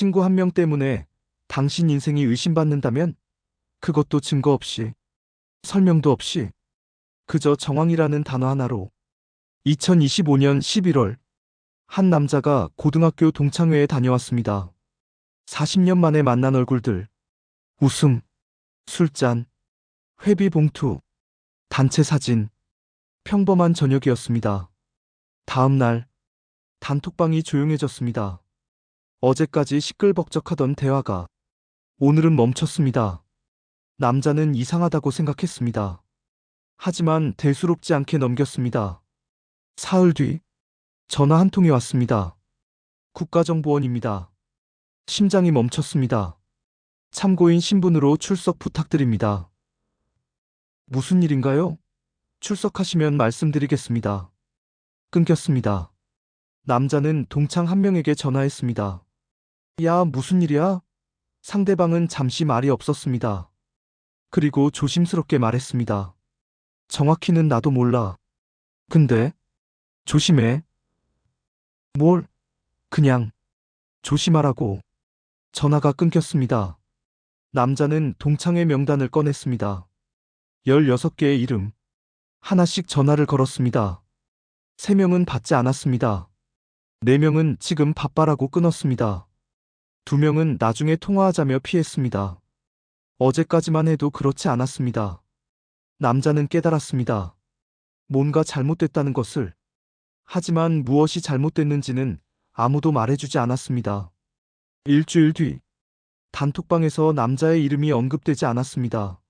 친구 한 명 때문에 당신 인생이 의심받는다면? 그것도 증거 없이, 설명도 없이, 그저 정황이라는 단어 하나로. 2025년 11월, 한 남자가 고등학교 동창회에 다녀왔습니다. 40년 만에 만난 얼굴들, 웃음, 술잔, 회비 봉투, 단체 사진, 평범한 저녁이었습니다. 다음 날, 단톡방이 조용해졌습니다. 어제까지 시끌벅적하던 대화가 오늘은 멈췄습니다. 남자는 이상하다고 생각했습니다. 하지만 대수롭지 않게 넘겼습니다. 사흘 뒤, 전화 한 통이 왔습니다. 국가정보원입니다. 심장이 멈췄습니다. 참고인 신분으로 출석 부탁드립니다. 무슨 일인가요? 출석하시면 말씀드리겠습니다. 끊겼습니다. 남자는 동창 한 명에게 전화했습니다. 야, 무슨 일이야? 상대방은 잠시 말이 없었습니다. 그리고 조심스럽게 말했습니다. 정확히는 나도 몰라. 근데, 조심해. 뭘? 그냥, 조심하라고. 전화가 끊겼습니다. 남자는 동창회 명단을 꺼냈습니다. 16개의 이름. 하나씩 전화를 걸었습니다. 3명은 받지 않았습니다. 4명은 지금 바빠라고 끊었습니다. 2명은 나중에 통화하자며 피했습니다. 어제까지만 해도 그렇지 않았습니다. 남자는 깨달았습니다. 뭔가 잘못됐다는 것을. 하지만 무엇이 잘못됐는지는 아무도 말해주지 않았습니다. 일주일 뒤, 단톡방에서 남자의 이름이 언급되지 않았습니다.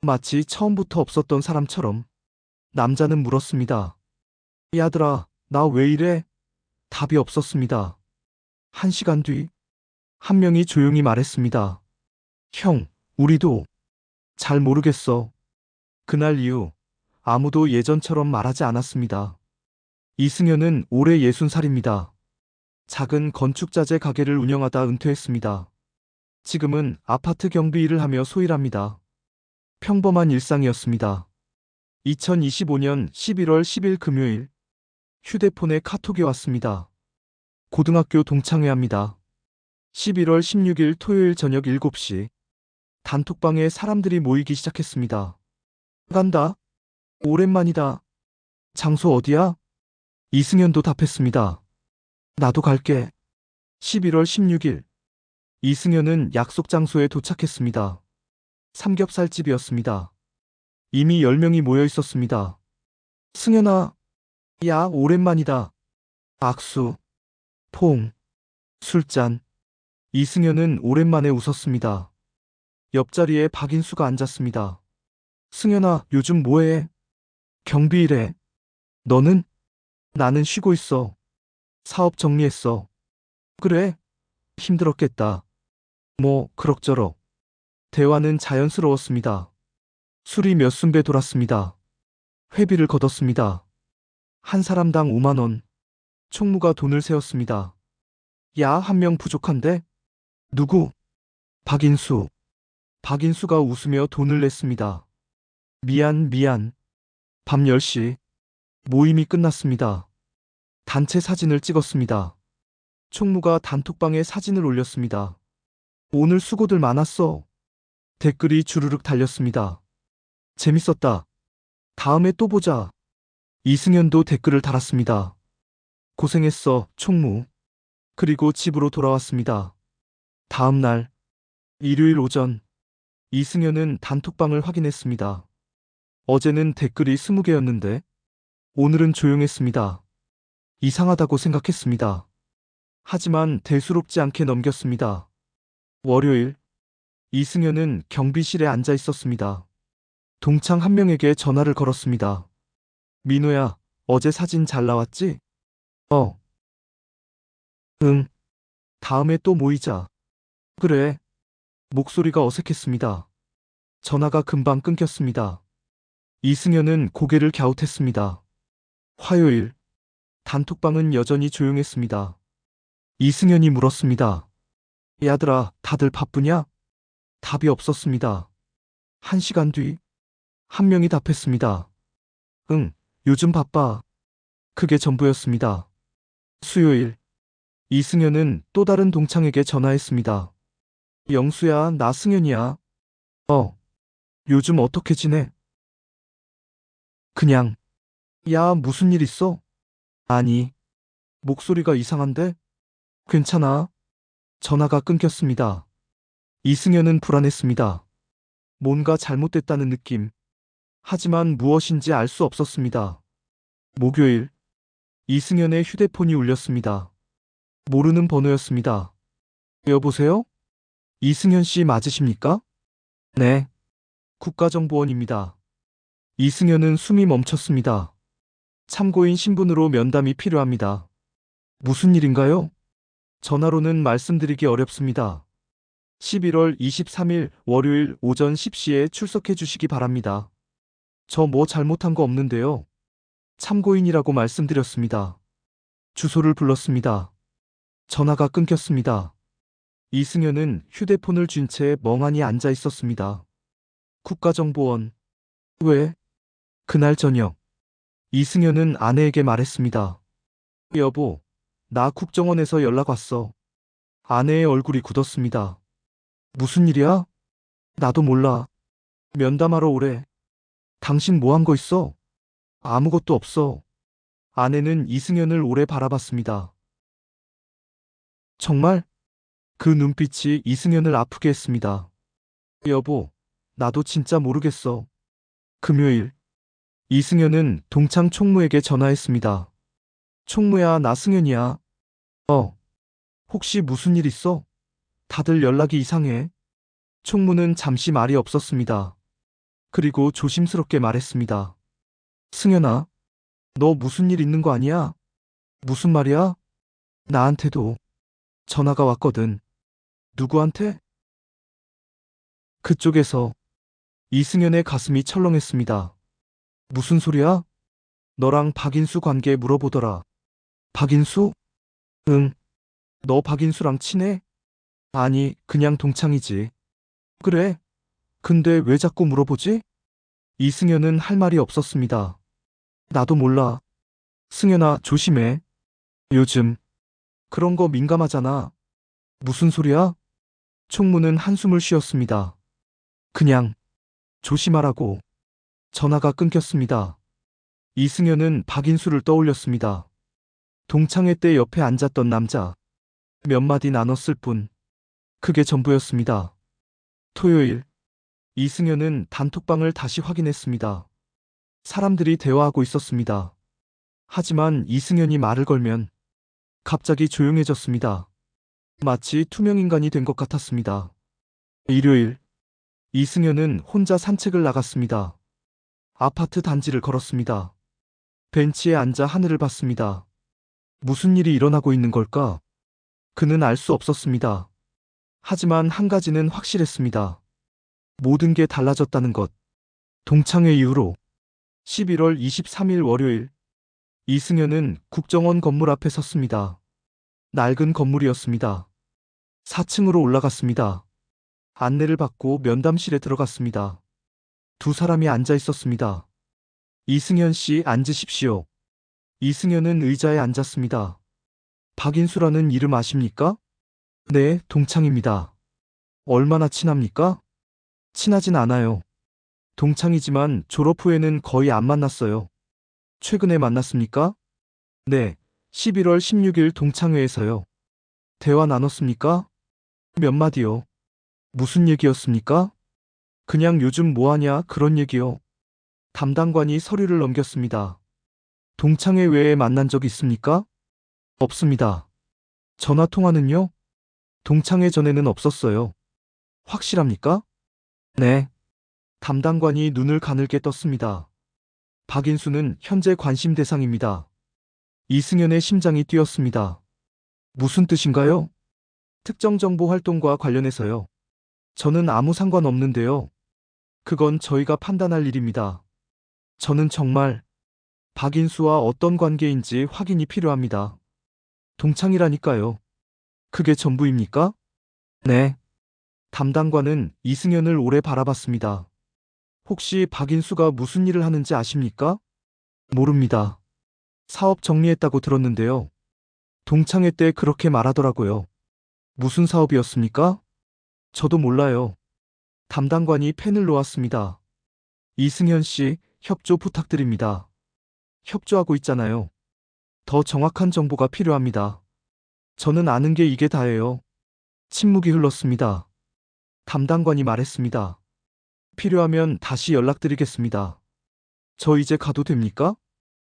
마치 처음부터 없었던 사람처럼 남자는 물었습니다. 야들아, 나 왜 이래? 답이 없었습니다. 1시간 뒤, 한 명이 조용히 말했습니다. 형, 우리도 잘 모르겠어. 그날 이후 아무도 예전처럼 말하지 않았습니다. 이승현은 올해 60살입니다. 작은 건축자재 가게를 운영하다 은퇴했습니다. 지금은 아파트 경비 일을 하며 소일합니다. 평범한 일상이었습니다. 2025년 11월 10일 금요일, 휴대폰에 카톡이 왔습니다. 고등학교 동창회합니다. 11월 16일 토요일 저녁 7시, 단톡방에 사람들이 모이기 시작했습니다. 간다. 오랜만이다. 장소 어디야? 이승현도 답했습니다. 나도 갈게. 11월 16일, 이승현은 약속 장소에 도착했습니다. 삼겹살집이었습니다. 이미 10명이 모여 있었습니다. 승현아, 야, 오랜만이다. 악수, 포옹, 술잔. 이승현은 오랜만에 웃었습니다. 옆자리에 박인수가 앉았습니다. 승현아, 요즘 뭐해? 경비 일해. 너는? 나는 쉬고 있어. 사업 정리했어. 그래? 힘들었겠다. 뭐, 그럭저럭. 대화는 자연스러웠습니다. 술이 몇 순배 돌았습니다. 회비를 걷었습니다. 한 사람당 5만 원. 총무가 돈을 세었습니다. 야, 한 명 부족한데? 누구? 박인수. 박인수가 웃으며 돈을 냈습니다. 미안. 밤 10시. 모임이 끝났습니다. 단체 사진을 찍었습니다. 총무가 단톡방에 사진을 올렸습니다. 오늘 수고들 많았어. 댓글이 주르륵 달렸습니다. 재밌었다. 다음에 또 보자. 이승현도 댓글을 달았습니다. 고생했어, 총무. 그리고 집으로 돌아왔습니다. 다음 날, 일요일 오전, 이승현은 단톡방을 확인했습니다. 어제는 댓글이 20개였는데, 오늘은 조용했습니다. 이상하다고 생각했습니다. 하지만 대수롭지 않게 넘겼습니다. 월요일, 이승현은 경비실에 앉아 있었습니다. 동창 한 명에게 전화를 걸었습니다. 민호야, 어제 사진 잘 나왔지? 어. 응. 다음에 또 모이자. 그래. 목소리가 어색했습니다. 전화가 금방 끊겼습니다. 이승현은 고개를 갸웃했습니다. 화요일, 단톡방은 여전히 조용했습니다. 이승현이 물었습니다. 야들아, 다들 바쁘냐? 답이 없었습니다. 1시간 뒤, 한 명이 답했습니다. 응, 요즘 바빠. 그게 전부였습니다. 수요일, 이승현은 또 다른 동창에게 전화했습니다. 영수야, 나 승현이야. 요즘 어떻게 지내? 그냥. 야, 무슨 일 있어? 아니, 목소리가 이상한데? 괜찮아. 전화가 끊겼습니다. 이승현은 불안했습니다. 뭔가 잘못됐다는 느낌. 하지만 무엇인지 알 수 없었습니다. 목요일, 이승현의 휴대폰이 울렸습니다. 모르는 번호였습니다. 여보세요? 이승현 씨 맞으십니까? 네. 국가정보원입니다. 이승현은 숨이 멈췄습니다. 참고인 신분으로 면담이 필요합니다. 무슨 일인가요? 전화로는 말씀드리기 어렵습니다. 11월 23일 월요일 오전 10시에 출석해 주시기 바랍니다. 저 뭐 잘못한 거 없는데요. 참고인이라고 말씀드렸습니다. 주소를 불렀습니다. 전화가 끊겼습니다. 이승현은 휴대폰을 쥔 채 멍하니 앉아 있었습니다. 국가정보원. 왜? 그날 저녁, 이승현은 아내에게 말했습니다. 여보, 나 국정원에서 연락 왔어. 아내의 얼굴이 굳었습니다. 무슨 일이야? 나도 몰라. 면담하러 오래. 당신 뭐 한 거 있어? 아무것도 없어. 아내는 이승현을 오래 바라봤습니다. 정말? 그 눈빛이 이승현을 아프게 했습니다. 여보, 나도 진짜 모르겠어. 금요일, 이승현은 동창 총무에게 전화했습니다. 총무야, 나 승현이야. 혹시 무슨 일 있어? 다들 연락이 이상해. 총무는 잠시 말이 없었습니다. 그리고 조심스럽게 말했습니다. 승현아, 너 무슨 일 있는 거 아니야? 무슨 말이야? 나한테도 전화가 왔거든. 누구한테? 그쪽에서. 이승현의 가슴이 철렁했습니다. 무슨 소리야? 너랑 박인수 관계 물어보더라. 박인수? 응. 너 박인수랑 친해? 아니, 그냥 동창이지. 그래? 근데 왜 자꾸 물어보지? 이승현은 할 말이 없었습니다. 나도 몰라. 승현아, 조심해. 요즘 그런 거 민감하잖아. 무슨 소리야? 총무는 한숨을 쉬었습니다. 그냥 조심하라고. 전화가 끊겼습니다. 이승현은 박인수를 떠올렸습니다. 동창회 때 옆에 앉았던 남자. 몇 마디 나눴을 뿐. 그게 전부였습니다. 토요일, 이승현은 단톡방을 다시 확인했습니다. 사람들이 대화하고 있었습니다. 하지만 이승현이 말을 걸면 갑자기 조용해졌습니다. 마치 투명인간이 된 것 같았습니다. 일요일, 이승현은 혼자 산책을 나갔습니다. 아파트 단지를 걸었습니다. 벤치에 앉아 하늘을 봤습니다. 무슨 일이 일어나고 있는 걸까? 그는 알 수 없었습니다. 하지만 한 가지는 확실했습니다. 모든 게 달라졌다는 것. 동창회 이후로 11월 23일 월요일, 이승현은 국정원 건물 앞에 섰습니다. 낡은 건물이었습니다. 4층으로 올라갔습니다. 안내를 받고 면담실에 들어갔습니다. 두 사람이 앉아 있었습니다. 이승현 씨, 앉으십시오. 이승현은 의자에 앉았습니다. 박인수라는 이름 아십니까? 네, 동창입니다. 얼마나 친합니까? 친하진 않아요. 동창이지만 졸업 후에는 거의 안 만났어요. 최근에 만났습니까? 네, 11월 16일 동창회에서요. 대화 나눴습니까? 몇 마디요. 무슨 얘기였습니까? 그냥 요즘 뭐하냐 그런 얘기요. 담당관이 서류를 넘겼습니다. 동창회 외에 만난 적 있습니까? 없습니다. 전화 통화는요? 동창회 전에는 없었어요. 확실합니까? 네. 담당관이 눈을 가늘게 떴습니다. 박인수는 현재 관심 대상입니다. 이승현의 심장이 뛰었습니다. 무슨 뜻인가요? 특정 정보 활동과 관련해서요. 저는 아무 상관없는데요. 그건 저희가 판단할 일입니다. 저는 정말 박인수와 어떤 관계인지 확인이 필요합니다. 동창이라니까요. 그게 전부입니까? 네. 담당관은 이승현을 오래 바라봤습니다. 혹시 박인수가 무슨 일을 하는지 아십니까? 모릅니다. 사업 정리했다고 들었는데요. 동창회 때 그렇게 말하더라고요. 무슨 사업이었습니까? 저도 몰라요. 담당관이 펜을 놓았습니다. 이승현 씨, 협조 부탁드립니다. 협조하고 있잖아요. 더 정확한 정보가 필요합니다. 저는 아는 게 이게 다예요. 침묵이 흘렀습니다. 담당관이 말했습니다. 필요하면 다시 연락드리겠습니다. 저 이제 가도 됩니까?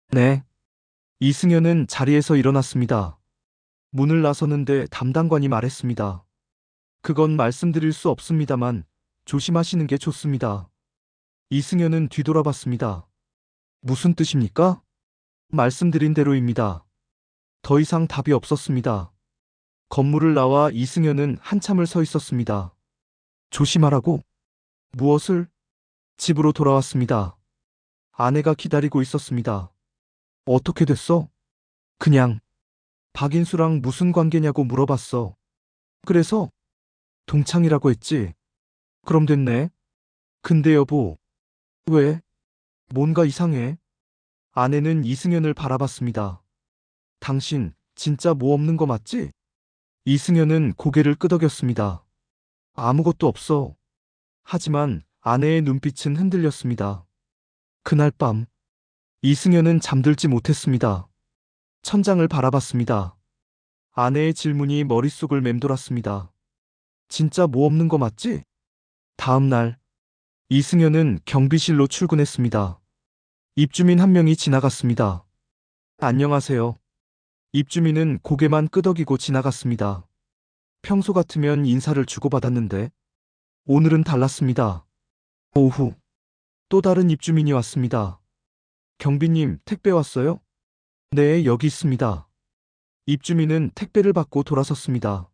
네. 이승현은 자리에서 일어났습니다. 문을 나서는데 담당관이 말했습니다. 그건 말씀드릴 수 없습니다만 조심하시는 게 좋습니다. 이승현은 뒤돌아봤습니다. 무슨 뜻입니까? 말씀드린 대로입니다. 더 이상 답이 없었습니다. 건물을 나와 이승현은 한참을 서 있었습니다. 조심하라고? 무엇을? 집으로 돌아왔습니다. 아내가 기다리고 있었습니다. 어떻게 됐어? 그냥 박인수랑 무슨 관계냐고 물어봤어. 그래서 동창이라고 했지. 그럼 됐네. 근데 여보, 왜? 뭔가 이상해. 아내는 이승현을 바라봤습니다. 당신 진짜 뭐 없는 거 맞지? 이승현은 고개를 끄덕였습니다. 아무것도 없어. 하지만 아내의 눈빛은 흔들렸습니다. 그날 밤 이승현은 잠들지 못했습니다. 천장을 바라봤습니다. 아내의 질문이 머릿속을 맴돌았습니다. 진짜 뭐 없는 거 맞지? 다음 날 이승현은 경비실로 출근했습니다. 입주민 한 명이 지나갔습니다. 안녕하세요. 입주민은 고개만 끄덕이고 지나갔습니다. 평소 같으면 인사를 주고받았는데 오늘은 달랐습니다. 오후 또 다른 입주민이 왔습니다. 경비님, 택배 왔어요? 네, 여기 있습니다. 입주민은 택배를 받고 돌아섰습니다.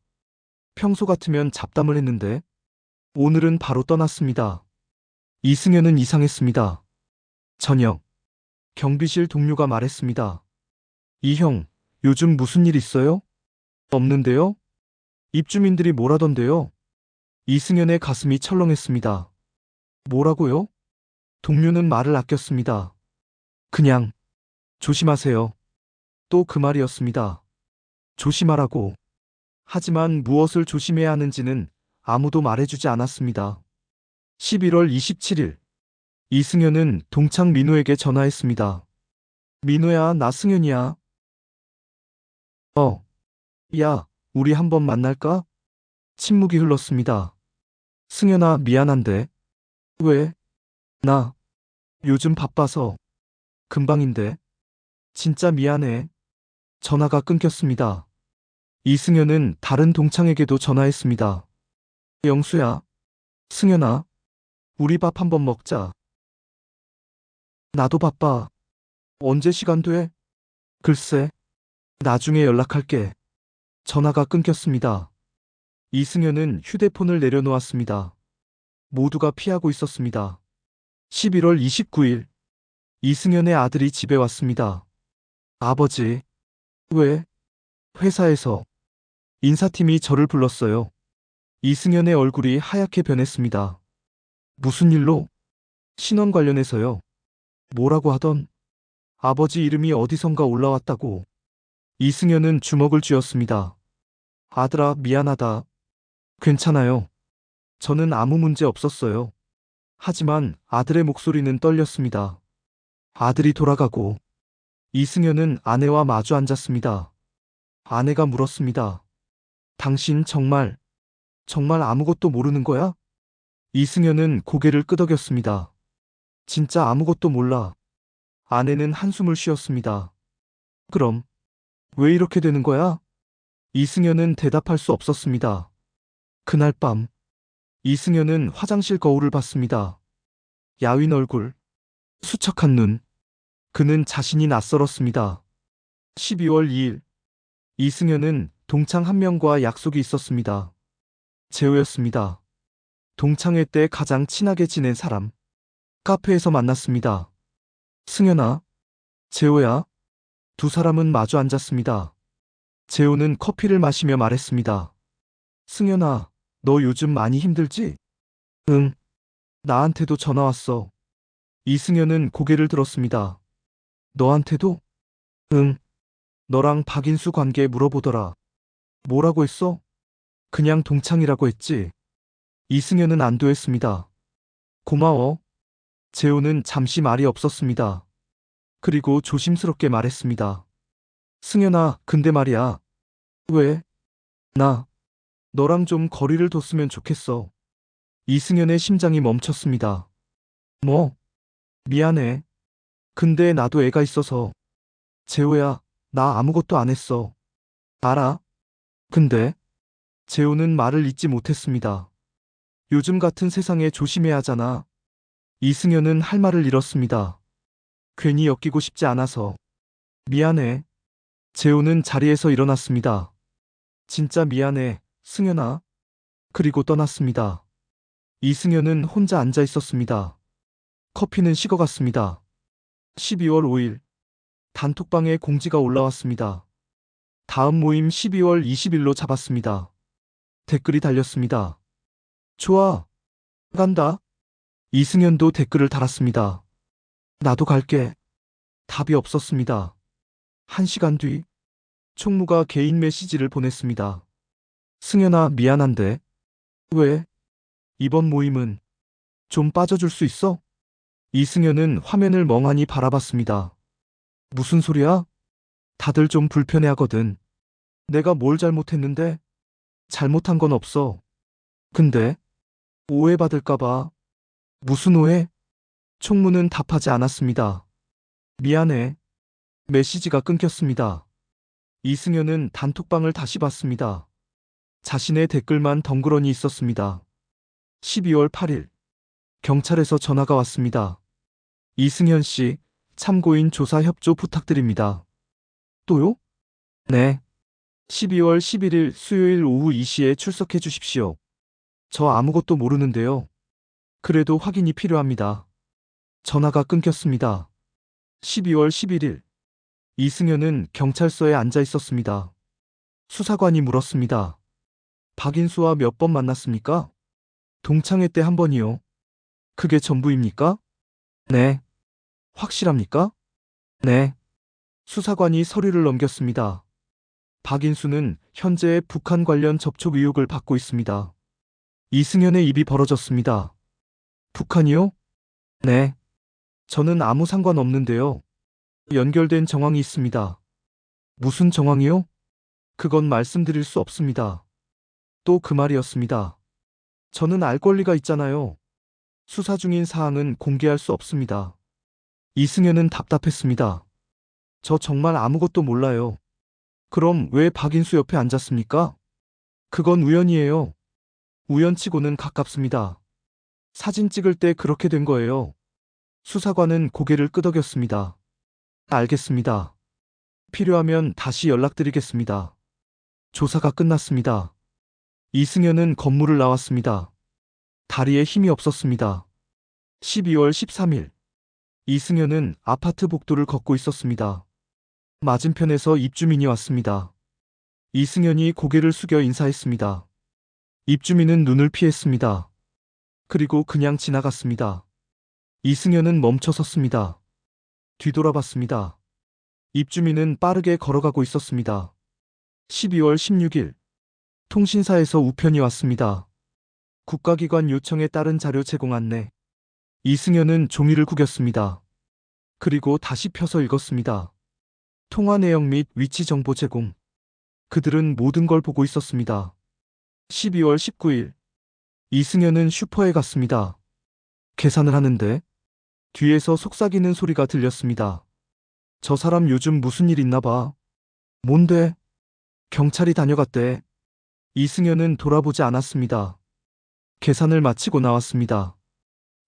평소 같으면 잡담을 했는데 오늘은 바로 떠났습니다. 이승현은 이상했습니다. 저녁 경비실 동료가 말했습니다. 이 형, 요즘 무슨 일 있어요? 없는데요? 입주민들이 뭐라던데요? 이승현의 가슴이 철렁했습니다. 뭐라고요? 동료는 말을 아꼈습니다. 그냥 조심하세요. 또 그 말이었습니다. 조심하라고. 하지만 무엇을 조심해야 하는지는 아무도 말해주지 않았습니다. 11월 27일 이승현은 동창 민호에게 전화했습니다. 민호야, 나 승현이야. 야, 우리 한번 만날까? 침묵이 흘렀습니다. 승현아, 미안한데. 왜? 나 요즘 바빠서. 금방인데. 진짜 미안해. 전화가 끊겼습니다. 이승현은 다른 동창에게도 전화했습니다. 영수야, 승현아, 우리 밥 한번 먹자. 나도 바빠. 언제 시간 돼? 글쎄, 나중에 연락할게. 전화가 끊겼습니다. 이승현은 휴대폰을 내려놓았습니다. 모두가 피하고 있었습니다. 11월 29일, 이승현의 아들이 집에 왔습니다. 아버지, 왜? 회사에서 인사팀이 저를 불렀어요. 이승현의 얼굴이 하얗게 변했습니다. 무슨 일로? 신원 관련해서요. 뭐라고 하던? 아버지 이름이 어디선가 올라왔다고. 이승현은 주먹을 쥐었습니다. 아들아, 미안하다. 괜찮아요. 저는 아무 문제 없었어요. 하지만 아들의 목소리는 떨렸습니다. 아들이 돌아가고 이승현은 아내와 마주 앉았습니다. 아내가 물었습니다. 당신 정말 아무것도 모르는 거야? 이승현은 고개를 끄덕였습니다. 진짜 아무것도 몰라. 아내는 한숨을 쉬었습니다. 그럼 왜 이렇게 되는 거야? 이승현은 대답할 수 없었습니다. 그날 밤 이승현은 화장실 거울을 봤습니다. 야윈 얼굴, 수척한 눈. 그는 자신이 낯설었습니다. 12월 2일 이승현은 동창 한 명과 약속이 있었습니다. 재호였습니다. 동창회 때 가장 친하게 지낸 사람. 카페에서 만났습니다. 승현아, 재호야. 두 사람은 마주 앉았습니다. 재호는 커피를 마시며 말했습니다. 승현아, 너 요즘 많이 힘들지? 응. 나한테도 전화 왔어. 이승현은 고개를 들었습니다. 너한테도? 응. 너랑 박인수 관계 물어보더라. 뭐라고 했어? 그냥 동창이라고 했지. 이승현은 안도했습니다. 고마워. 재호는 잠시 말이 없었습니다. 그리고 조심스럽게 말했습니다. 승현아, 근데 말이야. 왜? 나, 너랑 좀 거리를 뒀으면 좋겠어. 이승현의 심장이 멈췄습니다. 뭐? 미안해. 근데 나도 애가 있어서. 재호야, 나 아무것도 안 했어. 알아? 근데, 재호는 말을 잇지 못했습니다. 요즘 같은 세상에 조심해야 하잖아. 이승현은 할 말을 잃었습니다. 괜히 엮이고 싶지 않아서. 미안해. 재호는 자리에서 일어났습니다. 진짜 미안해, 승현아. 그리고 떠났습니다. 이승현은 혼자 앉아 있었습니다. 커피는 식어갔습니다. 12월 5일, 단톡방에 공지가 올라왔습니다. 다음 모임 12월 20일로 잡았습니다. 댓글이 달렸습니다. 좋아. 간다. 이승현도 댓글을 달았습니다. 나도 갈게. 답이 없었습니다. 1시간 뒤, 총무가 개인 메시지를 보냈습니다. 승현아, 미안한데. 왜? 이번 모임은 좀 빠져줄 수 있어? 이승현은 화면을 멍하니 바라봤습니다. 무슨 소리야? 다들 좀 불편해하거든. 내가 뭘 잘못했는데? 잘못한 건 없어. 근데 오해받을까봐. 무슨 오해? 총무는 답하지 않았습니다. 미안해. 메시지가 끊겼습니다. 이승현은 단톡방을 다시 봤습니다. 자신의 댓글만 덩그러니 있었습니다. 12월 8일, 경찰에서 전화가 왔습니다. 이승현 씨, 참고인 조사 협조 부탁드립니다. 또요? 네. 12월 11일 수요일 오후 2시에 출석해 주십시오. 저 아무것도 모르는데요. 그래도 확인이 필요합니다. 전화가 끊겼습니다. 12월 11일, 이승현은 경찰서에 앉아 있었습니다. 수사관이 물었습니다. 박인수와 몇 번 만났습니까? 동창회 때 한 번이요. 그게 전부입니까? 네. 확실합니까? 네. 수사관이 서류를 넘겼습니다. 박인수는 현재 북한 관련 접촉 의혹을 받고 있습니다. 이승현의 입이 벌어졌습니다. 북한이요? 네. 저는 아무 상관없는데요. 연결된 정황이 있습니다. 무슨 정황이요? 그건 말씀드릴 수 없습니다. 또 그 말이었습니다. 저는 알 권리가 있잖아요. 수사 중인 사항은 공개할 수 없습니다. 이승현은 답답했습니다. 저 정말 아무것도 몰라요. 그럼 왜 박인수 옆에 앉았습니까? 그건 우연이에요. 우연치고는 가깝습니다. 사진 찍을 때 그렇게 된 거예요. 수사관은 고개를 끄덕였습니다. 알겠습니다. 필요하면 다시 연락드리겠습니다. 조사가 끝났습니다. 이승현은 건물을 나왔습니다. 다리에 힘이 없었습니다. 12월 13일, 이승현은 아파트 복도를 걷고 있었습니다. 맞은편에서 입주민이 왔습니다. 이승현이 고개를 숙여 인사했습니다. 입주민은 눈을 피했습니다. 그리고 그냥 지나갔습니다. 이승현은 멈춰 섰습니다. 뒤돌아봤습니다. 입주민은 빠르게 걸어가고 있었습니다. 12월 16일, 통신사에서 우편이 왔습니다. 국가기관 요청에 따른 자료 제공 안내. 이승현은 종이를 구겼습니다. 그리고 다시 펴서 읽었습니다. 통화 내용 및 위치 정보 제공. 그들은 모든 걸 보고 있었습니다. 12월 19일, 이승현은 슈퍼에 갔습니다. 계산을 하는데 뒤에서 속삭이는 소리가 들렸습니다. 저 사람 요즘 무슨 일 있나 봐. 뭔데? 경찰이 다녀갔대. 이승현은 돌아보지 않았습니다. 계산을 마치고 나왔습니다.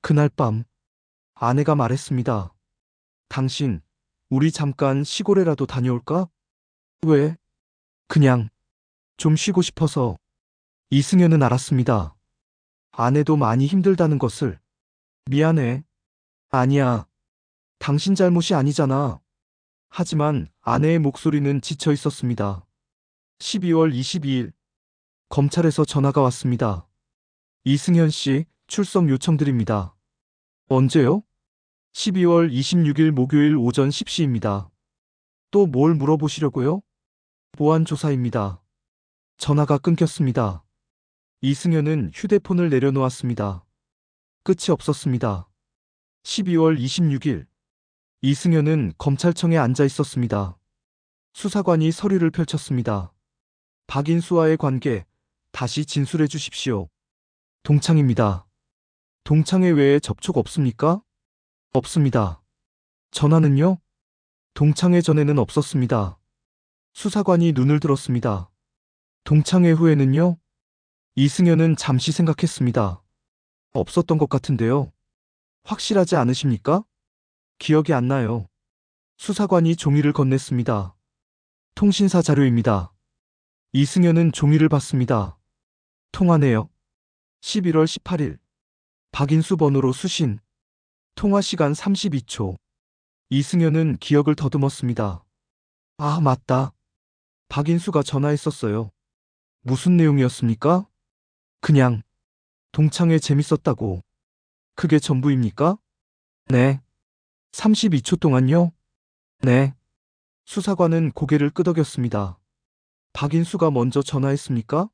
그날 밤, 아내가 말했습니다. 당신, 우리 잠깐 시골에라도 다녀올까? 왜? 그냥, 좀 쉬고 싶어서. 이승현은 알았습니다. 아내도 많이 힘들다는 것을. 미안해. 아니야. 당신 잘못이 아니잖아. 하지만 아내의 목소리는 지쳐 있었습니다. 12월 22일, 검찰에서 전화가 왔습니다. 이승현 씨, 출석 요청드립니다. 언제요? 12월 26일 목요일 오전 10시입니다. 또 뭘 물어보시려고요? 보안 조사입니다. 전화가 끊겼습니다. 이승현은 휴대폰을 내려놓았습니다. 끝이 없었습니다. 12월 26일, 이승현은 검찰청에 앉아 있었습니다. 수사관이 서류를 펼쳤습니다. 박인수와의 관계, 다시 진술해 주십시오. 동창입니다. 동창회 외에 접촉 없습니까? 없습니다. 전화는요? 동창회 전에는 없었습니다. 수사관이 눈을 들었습니다. 동창회 후에는요? 이승현은 잠시 생각했습니다. 없었던 것 같은데요. 확실하지 않으십니까? 기억이 안 나요. 수사관이 종이를 건넸습니다. 통신사 자료입니다. 이승현은 종이를 봤습니다. 통화네요. 11월 18일. 박인수 번호로 수신. 통화 시간 32초. 이승현은 기억을 더듬었습니다. 아, 맞다. 박인수가 전화했었어요. 무슨 내용이었습니까? 그냥 동창회 재밌었다고. 그게 전부입니까? 네. 32초 동안요? 네. 수사관은 고개를 끄덕였습니다. 박인수가 먼저 전화했습니까?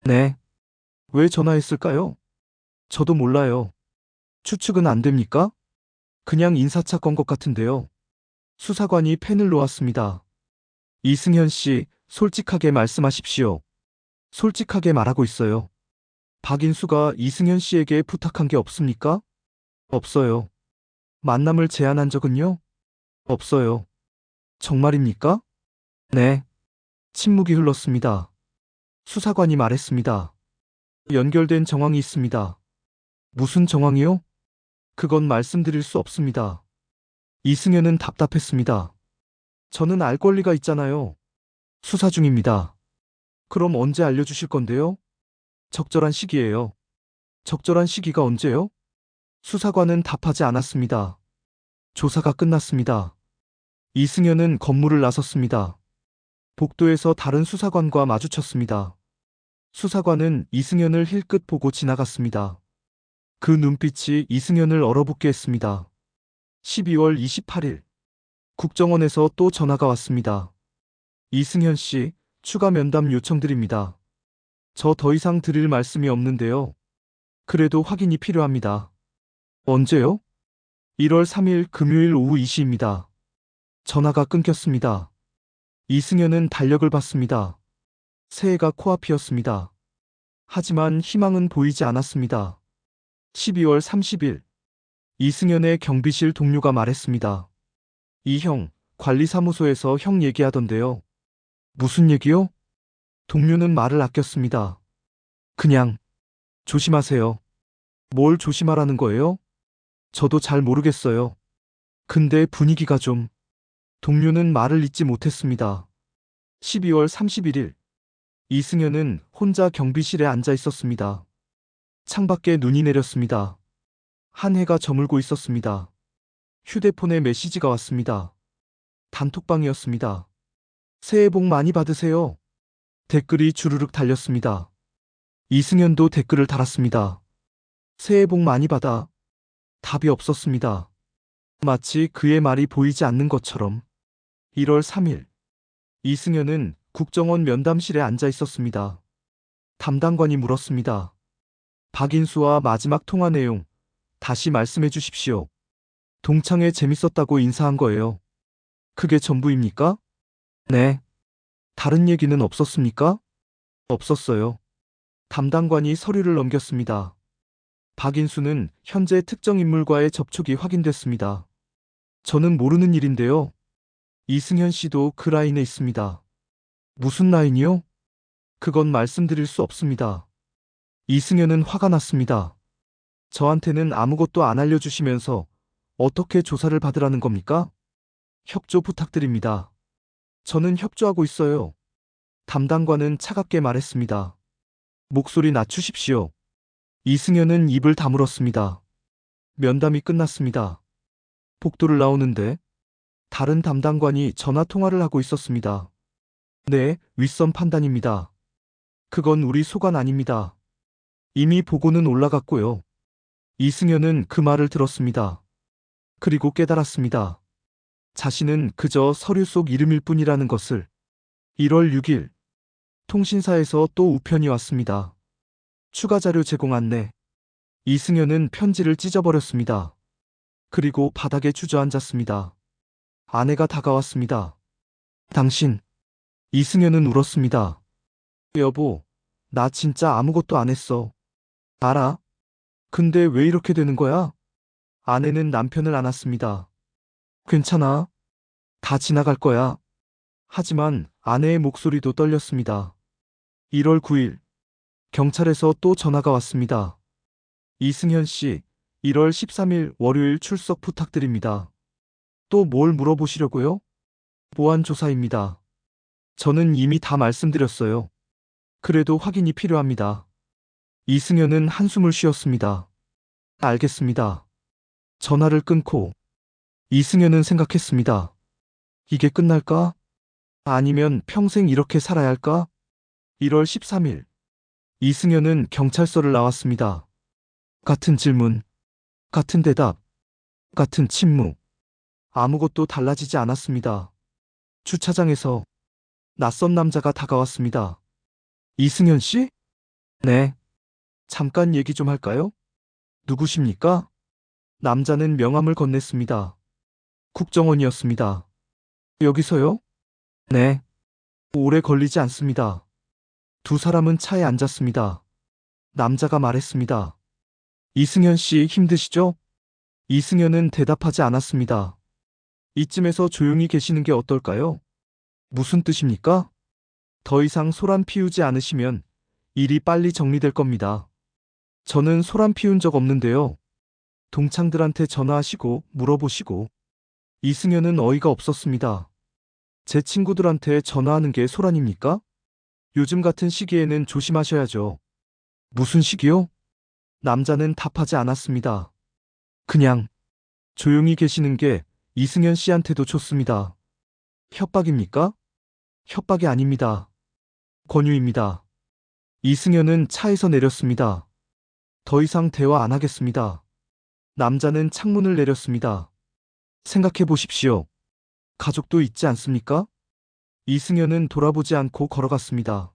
네. 왜 전화했을까요? 저도 몰라요. 추측은 안 됩니까? 그냥 인사차 건 것 같은데요. 수사관이 펜을 놓았습니다. 이승현 씨, 솔직하게 말씀하십시오. 솔직하게 말하고 있어요. 박인수가 이승현 씨에게 부탁한 게 없습니까? 없어요. 만남을 제안한 적은요? 없어요. 정말입니까? 네. 침묵이 흘렀습니다. 수사관이 말했습니다. 연결된 정황이 있습니다. 무슨 정황이요? 그건 말씀드릴 수 없습니다. 이승현은 답답했습니다. 저는 알 권리가 있잖아요. 수사 중입니다. 그럼 언제 알려주실 건데요? 적절한 시기예요. 적절한 시기가 언제요? 수사관은 답하지 않았습니다. 조사가 끝났습니다. 이승현은 건물을 나섰습니다. 복도에서 다른 수사관과 마주쳤습니다. 수사관은 이승현을 힐끗 보고 지나갔습니다. 그 눈빛이 이승현을 얼어붙게 했습니다. 12월 28일. 국정원에서 또 전화가 왔습니다. 이승현 씨, 추가 면담 요청드립니다. 저 더 이상 드릴 말씀이 없는데요. 그래도 확인이 필요합니다. 언제요? 1월 3일 금요일 오후 2시입니다. 전화가 끊겼습니다. 이승현은 달력을 봤습니다. 새해가 코앞이었습니다. 하지만 희망은 보이지 않았습니다. 12월 30일. 이승현의 경비실 동료가 말했습니다. 이 형, 관리사무소에서 형 얘기하던데요. 무슨 얘기요? 동료는 말을 아꼈습니다. 그냥, 조심하세요. 뭘 조심하라는 거예요? 저도 잘 모르겠어요. 근데 분위기가 좀. 동료는 말을 잇지 못했습니다. 12월 31일. 이승현은 혼자 경비실에 앉아 있었습니다. 창밖에 눈이 내렸습니다. 한 해가 저물고 있었습니다. 휴대폰에 메시지가 왔습니다. 단톡방이었습니다. 새해 복 많이 받으세요. 댓글이 주르륵 달렸습니다. 이승현도 댓글을 달았습니다. 새해 복 많이 받아. 답이 없었습니다. 마치 그의 말이 보이지 않는 것처럼. 1월 3일. 이승현은 국정원 면담실에 앉아 있었습니다. 담당관이 물었습니다. 박인수와 마지막 통화 내용, 다시 말씀해 주십시오. 동창회 재밌었다고 인사한 거예요. 그게 전부입니까? 네. 다른 얘기는 없었습니까? 없었어요. 담당관이 서류를 넘겼습니다. 박인수는 현재 특정 인물과의 접촉이 확인됐습니다. 저는 모르는 일인데요. 이승현 씨도 그 라인에 있습니다. 무슨 라인이요? 그건 말씀드릴 수 없습니다. 이승현은 화가 났습니다. 저한테는 아무것도 안 알려주시면서 어떻게 조사를 받으라는 겁니까? 협조 부탁드립니다. 저는 협조하고 있어요. 담당관은 차갑게 말했습니다. 목소리 낮추십시오. 이승현은 입을 다물었습니다. 면담이 끝났습니다. 복도를 나오는데 다른 담당관이 전화 통화를 하고 있었습니다. 네, 윗선 판단입니다. 그건 우리 소관 아닙니다. 이미 보고는 올라갔고요. 이승현은 그 말을 들었습니다. 그리고 깨달았습니다. 자신은 그저 서류 속 이름일 뿐이라는 것을. 1월 6일, 통신사에서 또 우편이 왔습니다. 추가 자료 제공 안내. 이승현은 편지를 찢어버렸습니다. 그리고 바닥에 주저앉았습니다. 아내가 다가왔습니다. 당신. 이승현은 울었습니다. 여보, 나 진짜 아무것도 안 했어. 알아? 근데 왜 이렇게 되는 거야? 아내는 남편을 안았습니다. 괜찮아. 다 지나갈 거야. 하지만 아내의 목소리도 떨렸습니다. 1월 9일, 경찰에서 또 전화가 왔습니다. 이승현 씨, 1월 13일 월요일 출석 부탁드립니다. 또 뭘 물어보시려고요? 보안 조사입니다. 저는 이미 다 말씀드렸어요. 그래도 확인이 필요합니다. 이승현은 한숨을 쉬었습니다. 알겠습니다. 전화를 끊고 이승현은 생각했습니다. 이게 끝날까? 아니면 평생 이렇게 살아야 할까? 1월 13일, 이승현은 경찰서를 나왔습니다. 같은 질문, 같은 대답, 같은 침묵. 아무것도 달라지지 않았습니다. 주차장에서 낯선 남자가 다가왔습니다. 이승현 씨? 네. 잠깐 얘기 좀 할까요? 누구십니까? 남자는 명함을 건넸습니다. 국정원이었습니다. 여기서요? 네. 오래 걸리지 않습니다. 두 사람은 차에 앉았습니다. 남자가 말했습니다. 이승현 씨 힘드시죠? 이승현은 대답하지 않았습니다. 이쯤에서 조용히 계시는 게 어떨까요? 무슨 뜻입니까? 더 이상 소란 피우지 않으시면 일이 빨리 정리될 겁니다. 저는 소란 피운 적 없는데요. 동창들한테 전화하시고 물어보시고. 이승현은 어이가 없었습니다. 제 친구들한테 전화하는 게 소란입니까? 요즘 같은 시기에는 조심하셔야죠. 무슨 시기요? 남자는 답하지 않았습니다. 그냥 조용히 계시는 게 이승현 씨한테도 좋습니다. 협박입니까? 협박이 아닙니다. 권유입니다. 이승현은 차에서 내렸습니다. 더 이상 대화 안 하겠습니다. 남자는 창문을 내렸습니다. 생각해 보십시오. 가족도 있지 않습니까? 이승현은 돌아보지 않고 걸어갔습니다.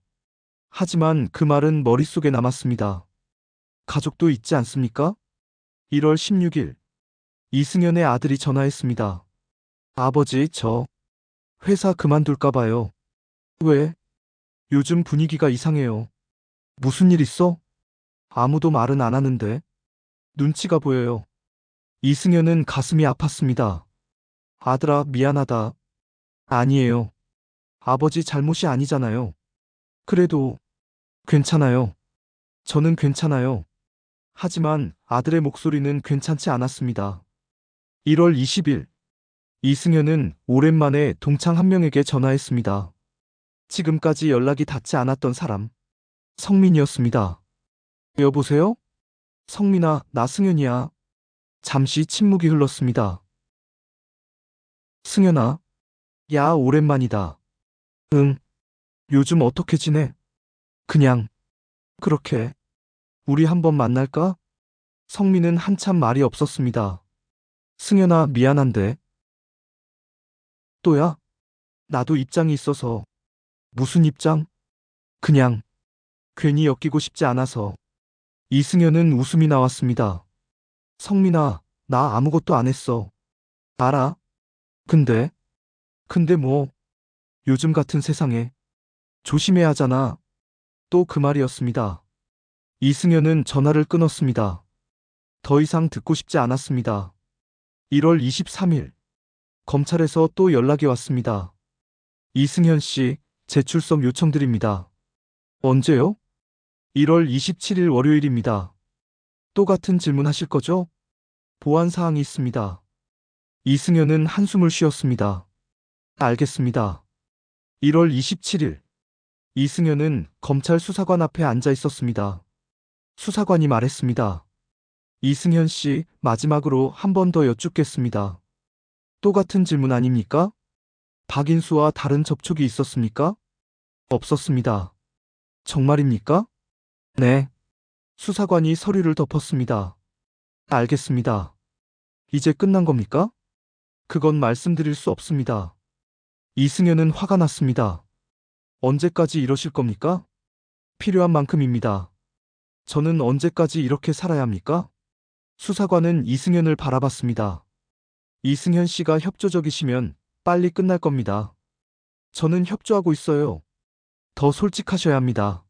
하지만 그 말은 머릿속에 남았습니다. 가족도 있지 않습니까? 1월 16일, 이승현의 아들이 전화했습니다. 아버지, 저 회사 그만둘까 봐요. 왜? 요즘 분위기가 이상해요. 무슨 일 있어? 아무도 말은 안 하는데. 눈치가 보여요. 이승현은 가슴이 아팠습니다. 아들아, 미안하다. 아니에요. 아버지 잘못이 아니잖아요. 그래도 괜찮아요. 저는 괜찮아요. 하지만 아들의 목소리는 괜찮지 않았습니다. 1월 20일, 이승현은 오랜만에 동창 한 명에게 전화했습니다. 지금까지 연락이 닿지 않았던 사람, 성민이었습니다. 여보세요? 성민아, 나 승현이야. 잠시 침묵이 흘렀습니다. 승현아, 야, 오랜만이다. 응, 요즘 어떻게 지내? 그냥, 그렇게. 우리 한번 만날까? 성민은 한참 말이 없었습니다. 승현아, 미안한데. 또야? 나도 입장이 있어서. 무슨 입장? 그냥, 괜히 엮이고 싶지 않아서. 이승현은 웃음이 나왔습니다. 성민아, 나 아무것도 안 했어. 알아? 근데, 근데 뭐, 요즘 같은 세상에. 조심해야 하잖아. 또 그 말이었습니다. 이승현은 전화를 끊었습니다. 더 이상 듣고 싶지 않았습니다. 1월 23일, 검찰에서 또 연락이 왔습니다. 이승현 씨, 재출석 요청드립니다. 언제요? 1월 27일 월요일입니다. 또 같은 질문 하실 거죠? 보안 사항이 있습니다. 이승현은 한숨을 쉬었습니다. 알겠습니다. 1월 27일, 이승현은 검찰 수사관 앞에 앉아 있었습니다. 수사관이 말했습니다. 이승현 씨, 마지막으로 한 번 더 여쭙겠습니다. 또 같은 질문 아닙니까? 박인수와 다른 접촉이 있었습니까? 없었습니다. 정말입니까? 네. 수사관이 서류를 덮었습니다. 알겠습니다. 이제 끝난 겁니까? 그건 말씀드릴 수 없습니다. 이승현은 화가 났습니다. 언제까지 이러실 겁니까? 필요한 만큼입니다. 저는 언제까지 이렇게 살아야 합니까? 수사관은 이승현을 바라봤습니다. 이승현 씨가 협조적이시면 빨리 끝날 겁니다. 저는 협조하고 있어요. 더 솔직하셔야 합니다.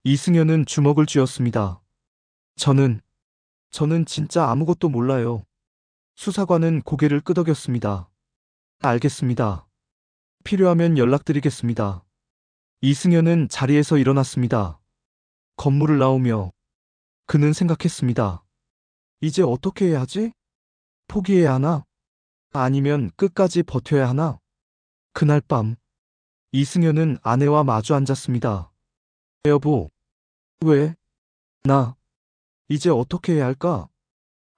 이승현은 주먹을 쥐었습니다. 저는 진짜 아무것도 몰라요. 수사관은 고개를 끄덕였습니다. 알겠습니다. 필요하면 연락드리겠습니다. 이승현은 자리에서 일어났습니다. 건물을 나오며 그는 생각했습니다. 이제 어떻게 해야 하지? 포기해야 하나? 아니면 끝까지 버텨야 하나? 그날 밤, 이승현은 아내와 마주 앉았습니다. 여보, 왜? 나, 이제 어떻게 해야 할까?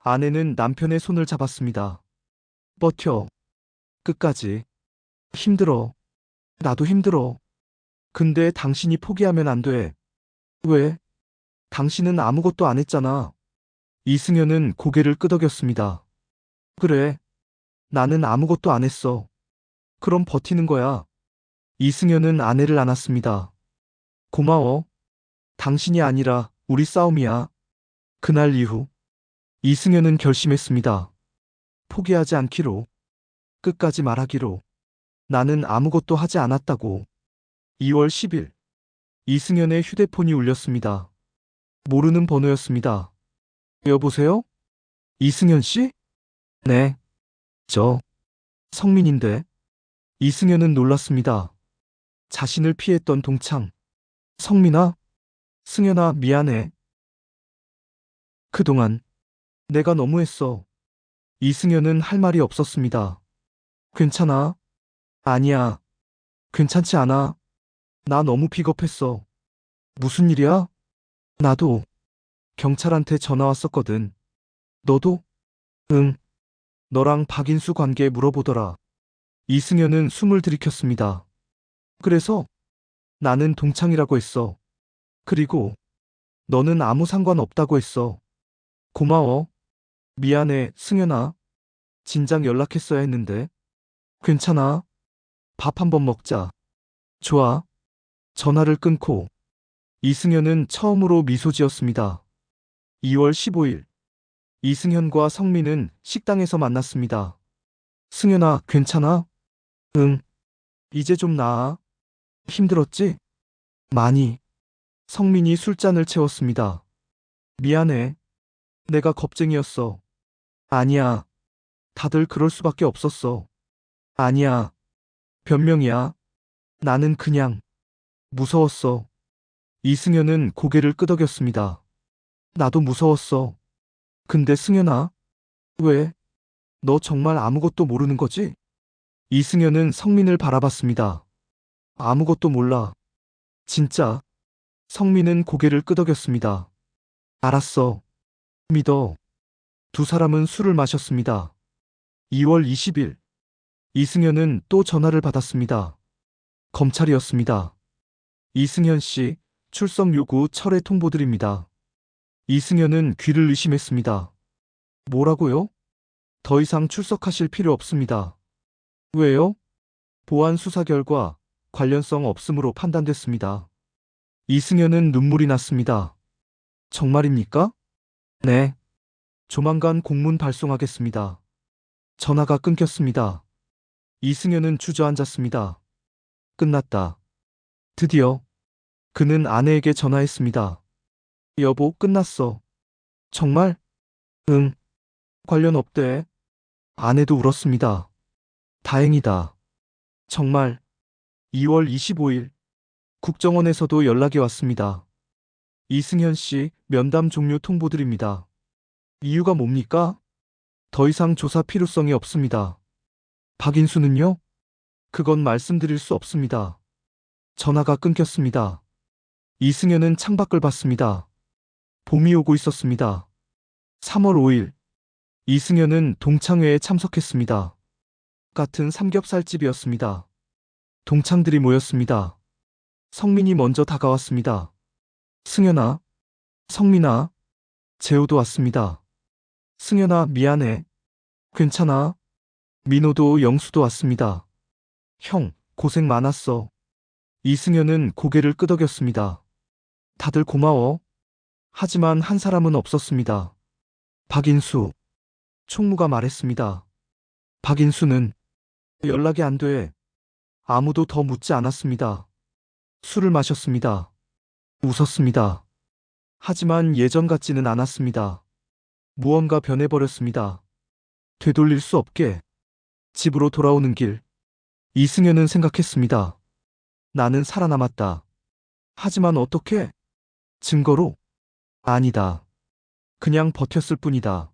아내는 남편의 손을 잡았습니다. 버텨. 끝까지. 힘들어. 나도 힘들어. 근데 당신이 포기하면 안 돼. 왜? 당신은 아무것도 안 했잖아. 이승현은 고개를 끄덕였습니다. 그래. 나는 아무것도 안 했어. 그럼 버티는 거야. 이승현은 아내를 안았습니다. 고마워. 당신이 아니라 우리 싸움이야. 그날 이후 이승현은 결심했습니다. 포기하지 않기로. 끝까지 말하기로. 나는 아무것도 하지 않았다고. 2월 10일 이승현의 휴대폰이 울렸습니다. 모르는 번호였습니다. 여보세요? 이승현 씨? 네. 저 성민인데. 이승현은 놀랐습니다. 자신을 피했던 동창. 성민아? 승현아, 미안해. 그동안 내가 너무했어. 이승현은 할 말이 없었습니다. 괜찮아? 아니야. 괜찮지 않아. 나 너무 비겁했어. 무슨 일이야? 나도 경찰한테 전화 왔었거든. 너도? 응. 너랑 박인수 관계 물어보더라. 이승현은 숨을 들이켰습니다. 그래서 나는 동창이라고 했어. 그리고 너는 아무 상관 없다고 했어. 고마워. 미안해, 승현아. 진작 연락했어야 했는데. 괜찮아. 밥 한번 먹자. 좋아. 전화를 끊고 이승현은 처음으로 미소 지었습니다. 2월 15일 이승현과 성민은 식당에서 만났습니다. 승현아, 괜찮아? 응. 이제 좀 나아. 힘들었지? 많이. 성민이 술잔을 채웠습니다. 미안해. 내가 겁쟁이였어. 아니야. 다들 그럴 수밖에 없었어. 아니야. 변명이야. 나는 그냥 무서웠어. 이승현은 고개를 끄덕였습니다. 나도 무서웠어. 근데 승현아, 왜? 너 정말 아무것도 모르는 거지? 이승현은 성민을 바라봤습니다. 아무것도 몰라. 진짜. 성민은 고개를 끄덕였습니다. 알았어. 믿어. 두 사람은 술을 마셨습니다. 2월 20일. 이승현은 또 전화를 받았습니다. 검찰이었습니다. 이승현 씨, 출석 요구 철회 통보드립니다. 이승현은 귀를 의심했습니다. 뭐라고요? 더 이상 출석하실 필요 없습니다. 왜요? 보안 수사 결과 관련성 없음으로 판단됐습니다. 이승현은 눈물이 났습니다. 정말입니까? 네. 조만간 공문 발송하겠습니다. 전화가 끊겼습니다. 이승현은 주저앉았습니다. 끝났다. 드디어 그는 아내에게 전화했습니다. 여보, 끝났어. 정말? 응. 관련 없대. 아내도 울었습니다. 다행이다. 정말. 2월 25일 국정원에서도 연락이 왔습니다. 이승현 씨, 면담 종료 통보드립니다. 이유가 뭡니까? 더 이상 조사 필요성이 없습니다. 박인수는요? 그건 말씀드릴 수 없습니다. 전화가 끊겼습니다. 이승현은 창밖을 봤습니다. 봄이 오고 있었습니다. 3월 5일 이승현은 동창회에 참석했습니다. 같은 삼겹살집이었습니다. 동창들이 모였습니다. 성민이 먼저 다가왔습니다. 승현아, 성민아, 재호도 왔습니다. 승현아, 미안해. 괜찮아? 민호도 영수도 왔습니다. 형, 고생 많았어. 이승현은 고개를 끄덕였습니다. 다들 고마워. 하지만 한 사람은 없었습니다. 박인수. 총무가 말했습니다. 박인수는 연락이 안 돼. 아무도 더 묻지 않았습니다. 술을 마셨습니다. 웃었습니다. 하지만 예전 같지는 않았습니다. 무언가 변해버렸습니다. 되돌릴 수 없게. 집으로 돌아오는 길. 이승현은 생각했습니다. 나는 살아남았다. 하지만 어떻게? 증거로? 아니다. 그냥 버텼을 뿐이다.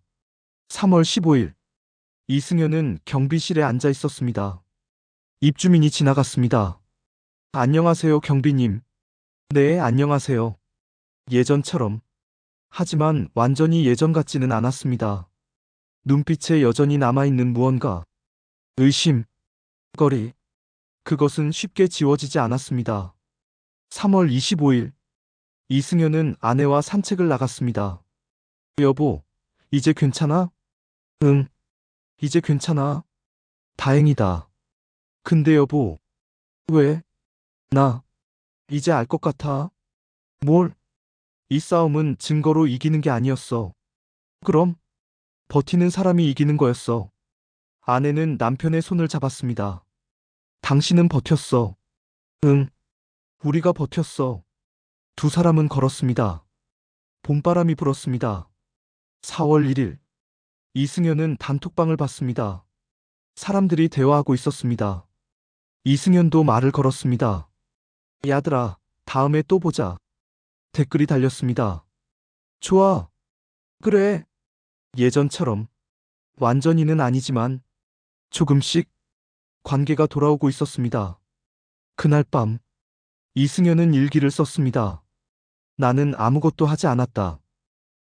3월 15일. 이승현은 경비실에 앉아 있었습니다. 입주민이 지나갔습니다. 안녕하세요, 경비님. 네, 안녕하세요. 예전처럼. 하지만 완전히 예전 같지는 않았습니다. 눈빛에 여전히 남아있는 무언가. 의심, 거리. 그것은 쉽게 지워지지 않았습니다. 3월 25일. 이승현은 아내와 산책을 나갔습니다. 여보, 이제 괜찮아? 응, 이제 괜찮아. 다행이다. 근데 여보, 왜? 나, 이제 알 것 같아. 뭘? 이 싸움은 증거로 이기는 게 아니었어. 그럼? 버티는 사람이 이기는 거였어. 아내는 남편의 손을 잡았습니다. 당신은 버텼어. 응, 우리가 버텼어. 두 사람은 걸었습니다. 봄바람이 불었습니다. 4월 1일. 이승현은 단톡방을 봤습니다. 사람들이 대화하고 있었습니다. 이승현도 말을 걸었습니다. 야들아, 다음에 또 보자. 댓글이 달렸습니다. 좋아. 그래. 예전처럼. 완전히는 아니지만 조금씩 관계가 돌아오고 있었습니다. 그날 밤 이승현은 일기를 썼습니다. 나는 아무것도 하지 않았다.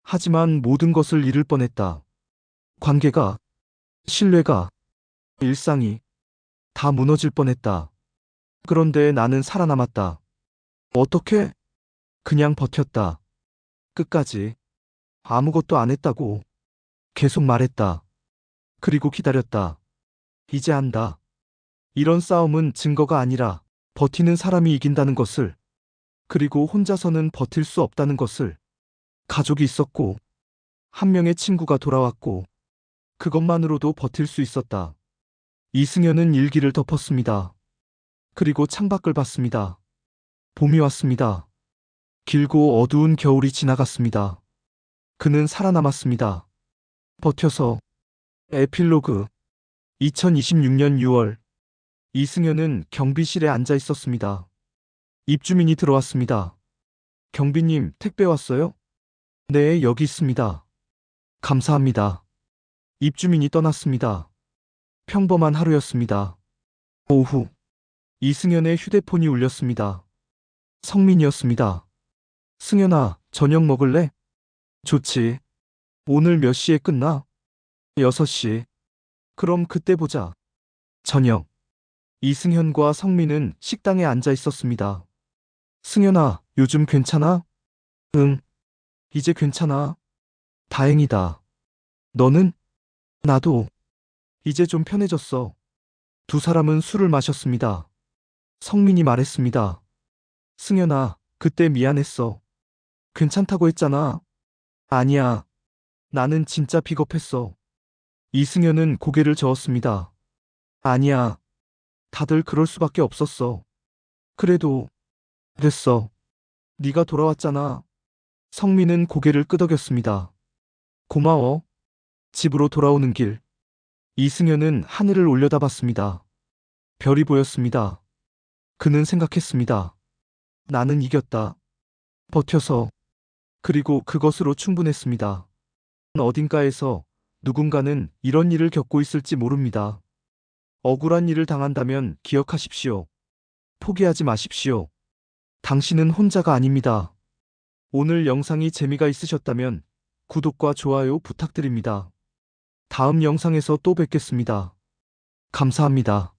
하지만 모든 것을 잃을 뻔했다. 관계가, 신뢰가, 일상이 다 무너질 뻔했다. 그런데 나는 살아남았다. 어떻게? 그냥 버텼다. 끝까지. 아무것도 안 했다고. 계속 말했다. 그리고 기다렸다. 이제 안다. 이런 싸움은 증거가 아니라 버티는 사람이 이긴다는 것을, 그리고 혼자서는 버틸 수 없다는 것을. 가족이 있었고, 한 명의 친구가 돌아왔고, 그것만으로도 버틸 수 있었다. 이승현은 일기를 덮었습니다. 그리고 창밖을 봤습니다. 봄이 왔습니다. 길고 어두운 겨울이 지나갔습니다. 그는 살아남았습니다. 버텨서. 에필로그. 2026년 6월. 이승현은 경비실에 앉아 있었습니다. 입주민이 들어왔습니다. 경비님, 택배 왔어요? 네, 여기 있습니다. 감사합니다. 입주민이 떠났습니다. 평범한 하루였습니다. 오후. 이승현의 휴대폰이 울렸습니다. 성민이었습니다. 승현아, 저녁 먹을래? 좋지. 오늘 몇 시에 끝나? 6시. 그럼 그때 보자. 저녁. 이승현과 성민은 식당에 앉아 있었습니다. 승현아, 요즘 괜찮아? 응, 이제 괜찮아. 다행이다. 너는? 나도. 이제 좀 편해졌어. 두 사람은 술을 마셨습니다. 성민이 말했습니다. 승현아, 그때 미안했어. 괜찮다고 했잖아. 아니야. 나는 진짜 비겁했어. 이승현은 고개를 저었습니다. 아니야. 다들 그럴 수밖에 없었어. 그래도 됐어. 네가 돌아왔잖아. 성민은 고개를 끄덕였습니다. 고마워. 집으로 돌아오는 길. 이승현은 하늘을 올려다봤습니다. 별이 보였습니다. 그는 생각했습니다. 나는 이겼다. 버텨서. 그리고 그것으로 충분했습니다. 어딘가에서 누군가는 이런 일을 겪고 있을지 모릅니다. 억울한 일을 당한다면 기억하십시오. 포기하지 마십시오. 당신은 혼자가 아닙니다. 오늘 영상이 재미가 있으셨다면 구독과 좋아요 부탁드립니다. 다음 영상에서 또 뵙겠습니다. 감사합니다.